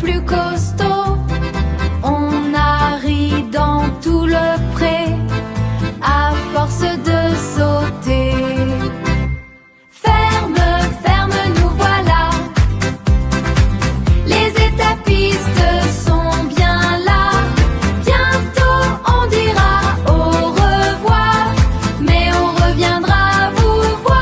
plus costaud. On a ri dans tout le pré, à force de sauter. Ferme, ferme, nous voilà. Les étapistes sont bien là. Bientôt on dira au revoir, mais on reviendra vous voir.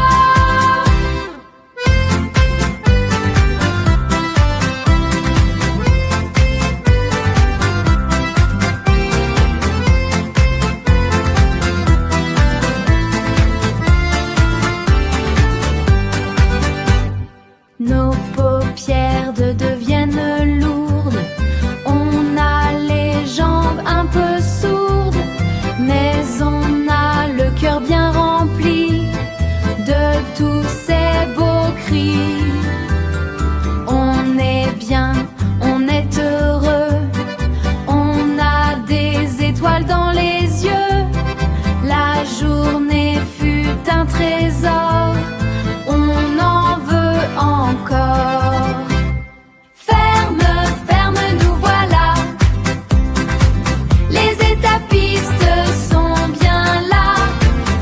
Nos paupières deviennent lourdes. On a les jambes un peu sourdes, mais on a le cœur bien rempli de tous ces beaux cris. On est bien, on est heureux. On a des étoiles dans les yeux. La journée fut un trésor. On en veut encore. Ferme, ferme, nous voilà. Les étapistes sont bien là.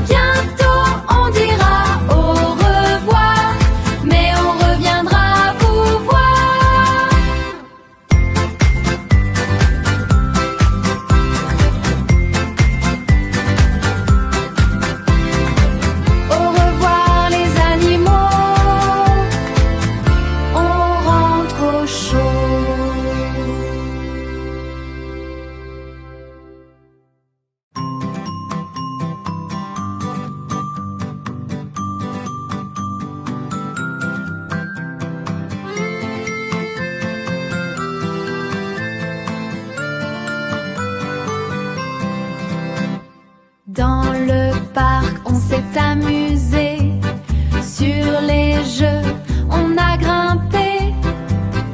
Bientôt on dira au revoir, mais on reviendra vous voir. Au revoir les animaux, on rentre au chaud. Dans le parc, on s'est amusé. Sur les jeux, on a grimpé.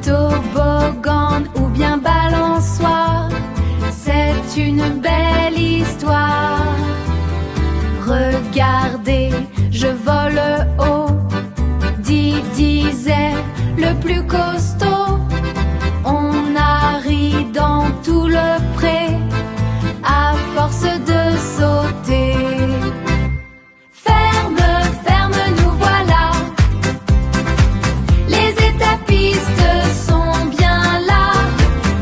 Toboggan ou bien balançoire, c'est une belle histoire. Regardez, je vole haut. Disait le plus costaud. On a ri dans tout le pré, à force de sauter. Ferme, ferme, nous voilà. Les étapistes sont bien là.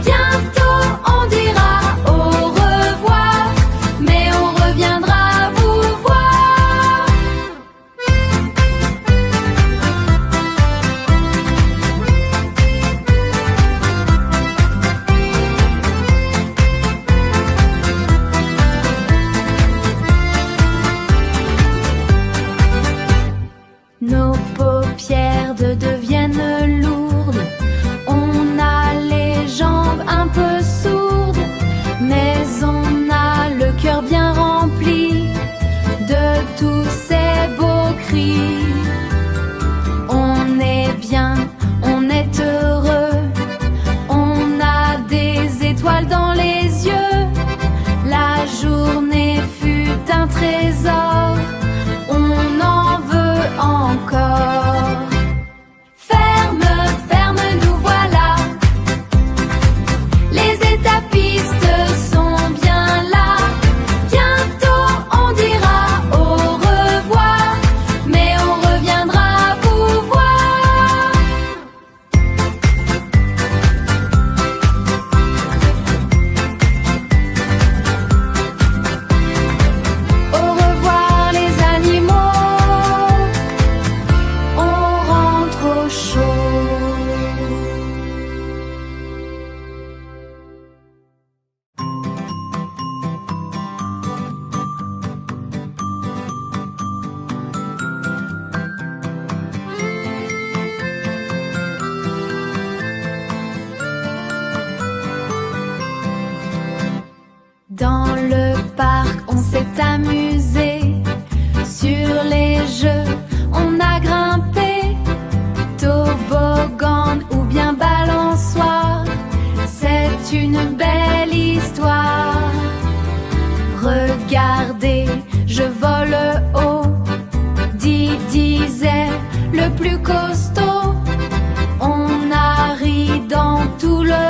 Bientôt on dira au revoir, mais on reviendra vous voir. Nos paupières deviennent lourdes. On a les jambes un peu sourdes, mais on a le cœur bien rempli de tous ces beaux cris. On est bien, on est heureux. On a des étoiles dans les yeux. La journée fut un trésor. On en veut encore. Ferme, ferme, nous voilà. Les étapistes sont bien là. Bientôt on dira au revoir, mais on reviendra vous voir. Au revoir les animaux, on rentre au chaud. Dans le parc, on s'est amusé. Sur les jeux, on a grimpé. Toboggan ou bien balançoire, c'est une belle histoire. Regardez, je vole haut. Disait le plus costaud. On a ri dans tout le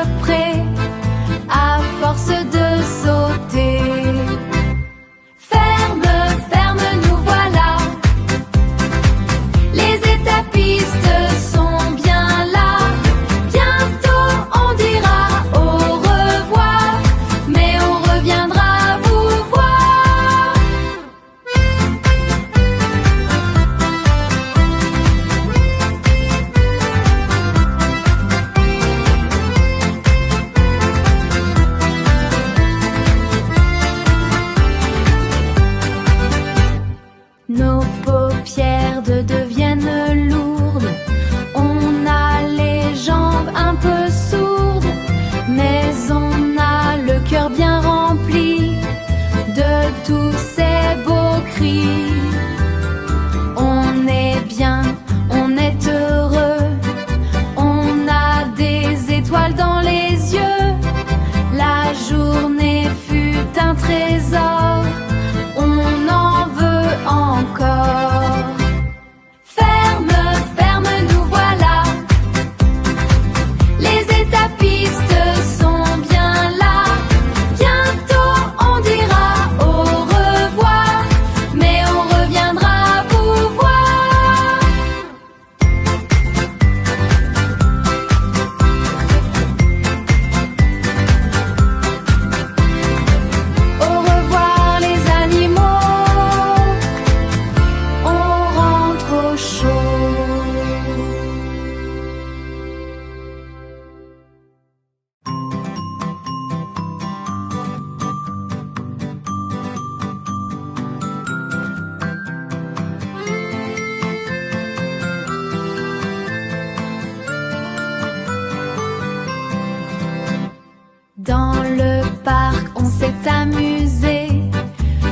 Dans le parc, on s'est amusé.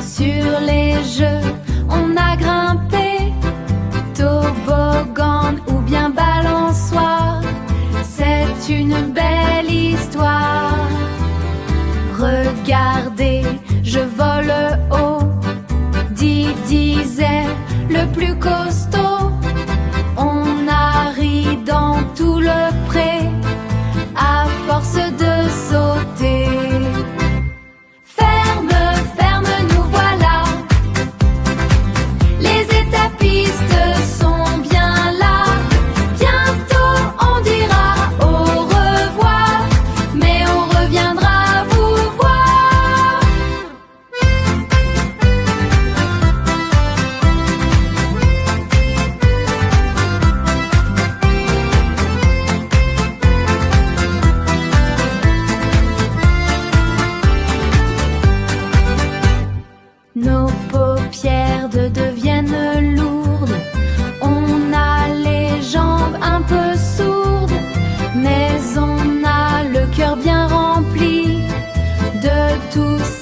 Sur les jeux, on a grimpé. Toboggan ou bien balançoire, c'est une belle histoire. Regardez, je vole haut. Disait le plus costaud. On a ri dans tout le pré, à force de sauter. Ferme, ferme, nous voilà. Les étapistes sont bien là. Bientôt on dira au revoir, mais on reviendra vous voir. Nos paupières deviennent lourdes. On a les jambes un peu sourdes, mais on a le cœur bien rempli de tout ça.